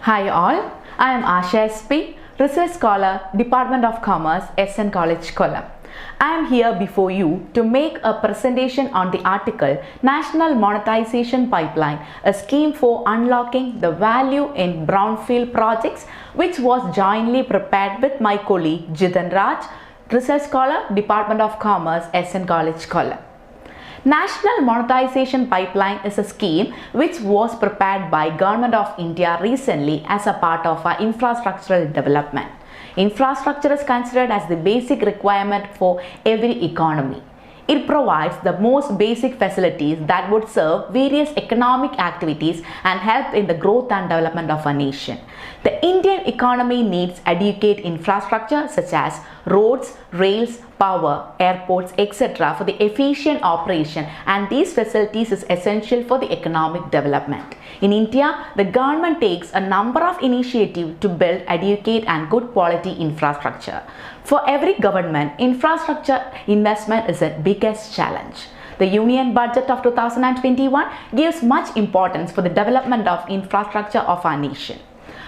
Hi all, I am Asha SP, Research Scholar, Department of Commerce, SN College, Kollam. I am here before you to make a presentation on the article National Monetization Pipeline, a scheme for unlocking the value in brownfield projects, which was jointly prepared with my colleague Jitan Raj, Research Scholar, Department of Commerce, SN College, Kollam. National Monetization Pipeline is a scheme which was prepared by Government of India recently as a part of our infrastructural development. Infrastructure is considered as the basic requirement for every economy. It provides the most basic facilities that would serve various economic activities and help in the growth and development of a nation. The Indian economy needs adequate infrastructure such as roads, rails, power, airports, etc. for the efficient operation, and these facilities is essential for the economic development. In India, the government takes a number of initiatives to build adequate and good quality infrastructure. For every government, infrastructure investment is the biggest challenge. The Union Budget of 2021 gives much importance for the development of infrastructure of our nation.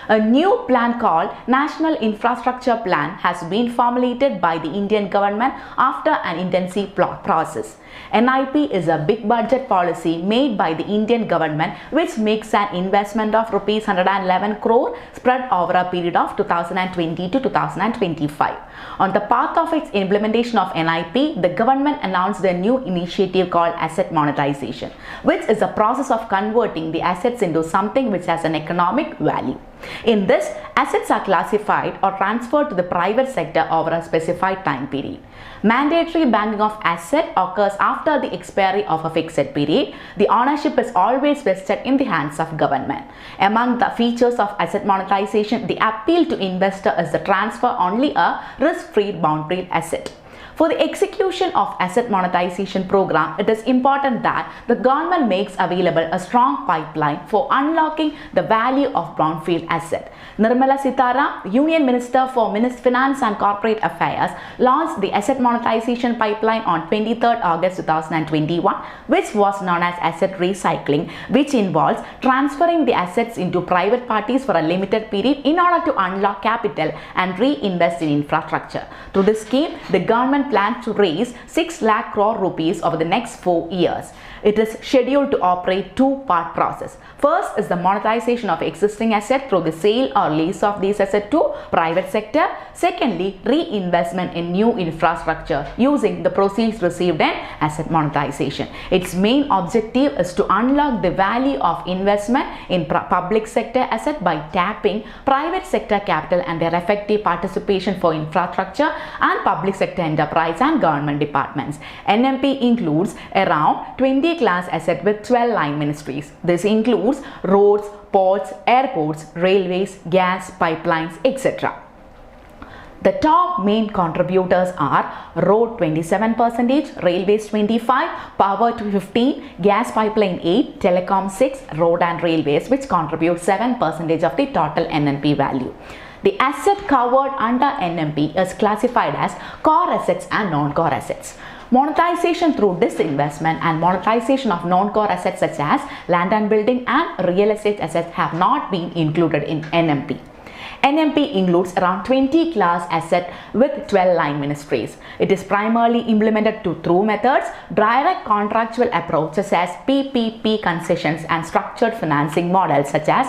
A new plan called National Infrastructure Plan has been formulated by the Indian government after an intensive process. NIP is a big budget policy made by the Indian government which makes an investment of Rs 111 crore spread over a period of 2020 to 2025. On the path of its implementation of NIP, the government announced a new initiative called asset monetization, which is a process of converting the assets into something which has an economic value. In this, assets are classified or transferred to the private sector over a specified time period. Mandatory banking of asset occurs after the expiry of a fixed period. The ownership is always vested in the hands of government. Among the features of asset monetization, the appeal to investor is the transfer only a risk-free boundary asset. For the execution of asset monetization program, it is important that the government makes available a strong pipeline for unlocking the value of brownfield asset. Nirmala Sitharaman, Union Minister for Finance and Corporate Affairs, launched the asset monetization pipeline on 23rd August 2021, which was known as asset recycling, which involves transferring the assets into private parties for a limited period in order to unlock capital and reinvest in infrastructure. Through this scheme, the government plans to raise 6 lakh crore rupees over the next 4 years. It is scheduled to operate two-part process. First is the monetization of existing assets through the sale or lease of these assets to private sector. Secondly, reinvestment in new infrastructure using the proceeds received in asset monetization. Its main objective is to unlock the value of investment in public sector asset by tapping private sector capital and their effective participation for infrastructure and public sector enterprise and government departments. NMP includes around 20 class assets with 12 line ministries. This includes roads, ports, airports, railways, gas, pipelines, etc. The top main contributors are road 27%, railways 25%, power 15%, gas pipeline 8%, telecom 6%, road and railways which contribute 7% of the total NNP value. The asset covered under NMP is classified as core assets and non-core assets. Monetization through disinvestment and monetization of non-core assets such as land and building and real estate assets have not been included in NMP. NMP includes around 20 class assets with 12 line ministries. It is primarily implemented through methods, direct contractual approaches as PPP concessions and structured financing models such as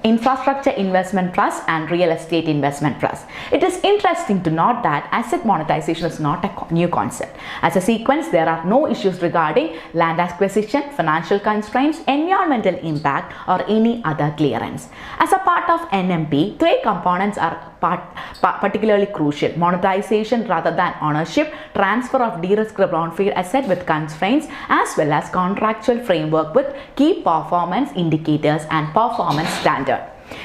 Infrastructure Investment Trust and Real Estate Investment Trust. It is interesting to note that asset monetization is not a new concept. As a sequence, there are no issues regarding land acquisition, financial constraints, environmental impact, or any other clearance. As a part of NMP, 3 components are particularly crucial: monetization rather than ownership, transfer of de-risked brownfield asset with constraints, as well as contractual framework with key performance indicators and performance standards.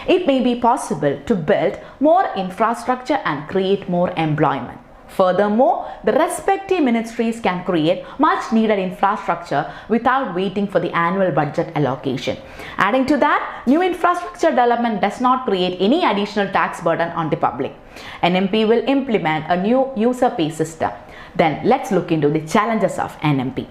It may be possible to build more infrastructure and create more employment. Furthermore, the respective ministries can create much needed infrastructure without waiting for the annual budget allocation. Adding to that, new infrastructure development does not create any additional tax burden on the public. NMP will implement a new user pay system. Then let's look into the challenges of NMP.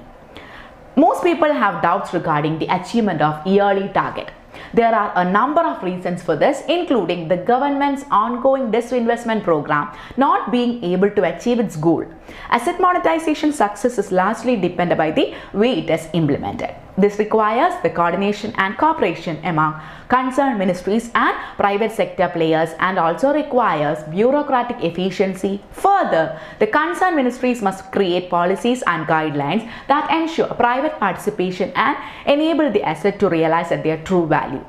Most people have doubts regarding the achievement of yearly target. There are a number of reasons for this, including the government's ongoing disinvestment program not being able to achieve its goal. Asset monetization success is largely dependent by the way it is implemented. This requires the coordination and cooperation among concerned ministries and private sector players, and also requires bureaucratic efficiency. Further, the concerned ministries must create policies and guidelines that ensure private participation and enable the asset to realize at their true value.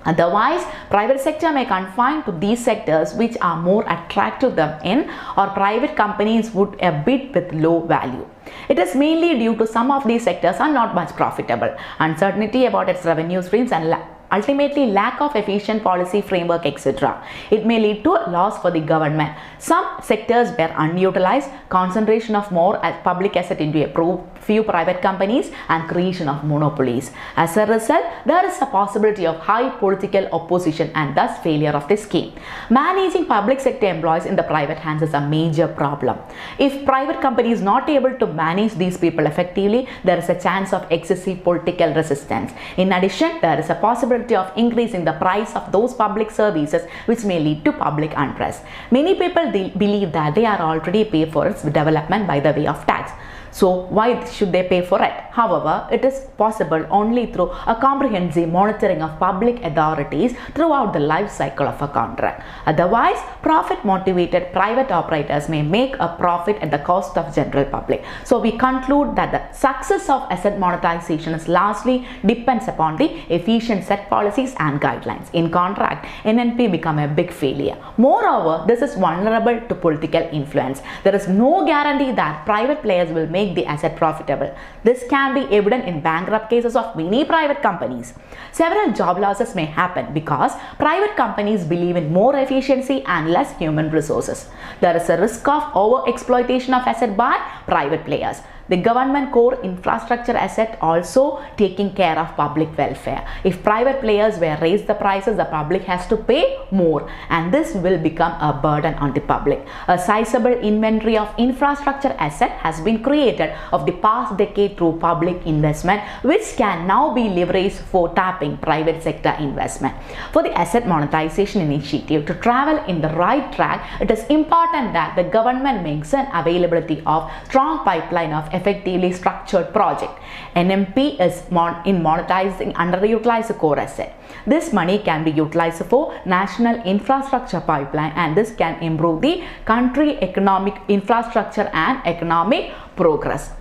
Otherwise, private sector may confine to these sectors which are more attractive to them in, or private companies would bid with low value. It is mainly due to some of these sectors are not much profitable, uncertainty about its revenue streams, and ultimately lack of efficient policy framework, etc. It may lead to loss for the government. Some sectors were unutilized, concentration of more public asset into a few private companies, and creation of monopolies. As a result, there is a possibility of high political opposition and thus failure of the scheme. Managing public sector employees in the private hands is a major problem. If private company is not able to manage these people effectively, there is a chance of excessive political resistance. In addition, there is a possibility of increasing the price of those public services, which may lead to public unrest. Many people believe that they are already paid for its development by the way of tax. So why should they pay for it? However, it is possible only through a comprehensive monitoring of public authorities throughout the life cycle of a contract. Otherwise, profit-motivated private operators may make a profit at the cost of general public. So we conclude that the success of asset monetization is largely depends upon the efficient set policies and guidelines. In contract, NNP become a big failure. Moreover, this is vulnerable to political influence. There is no guarantee that private players will make the asset profitable. This can be evident in bankrupt cases of many private companies. Several job losses may happen because private companies believe in more efficiency and less human resources. There is a risk of over-exploitation of asset by private players. The government core infrastructure asset also taking care of public welfare. If private players were raise the prices, the public has to pay more, and this will become a burden on the public. A sizable inventory of infrastructure asset has been created of the past decade through public investment, which can now be leveraged for tapping private sector investment. For the asset monetization initiative to travel in the right track, it is important that the government makes an availability of strong pipeline of effectively structured project. NMP is in monetizing underutilized core asset. This money can be utilized for national infrastructure pipeline, and this can improve the country economic infrastructure and economic progress.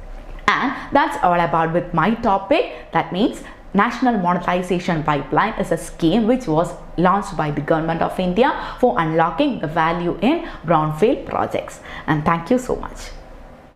And that's all about with my topic. That means National Monetization Pipeline is a scheme which was launched by the Government of India for unlocking the value in brownfield projects. And thank you so much.